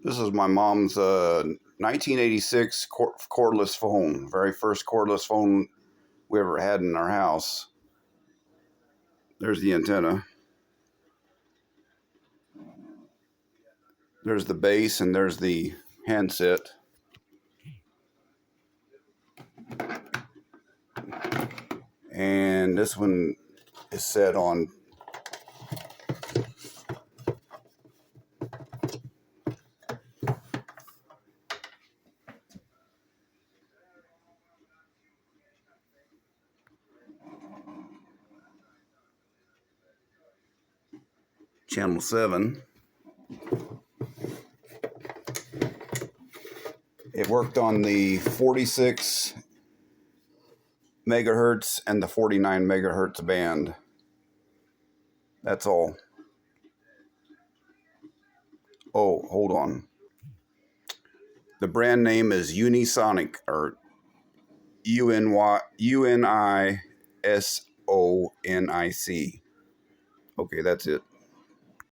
This is my mom's 1986 cordless phone. Very first cordless phone we ever had in our house. There's the antenna. There's the base and there's the handset. And this one is set on channel 7. It worked on the 46 megahertz and the 49 megahertz band. That's all. Oh, hold on. The brand name is Unisonic, or Unisonic. Okay, that's it.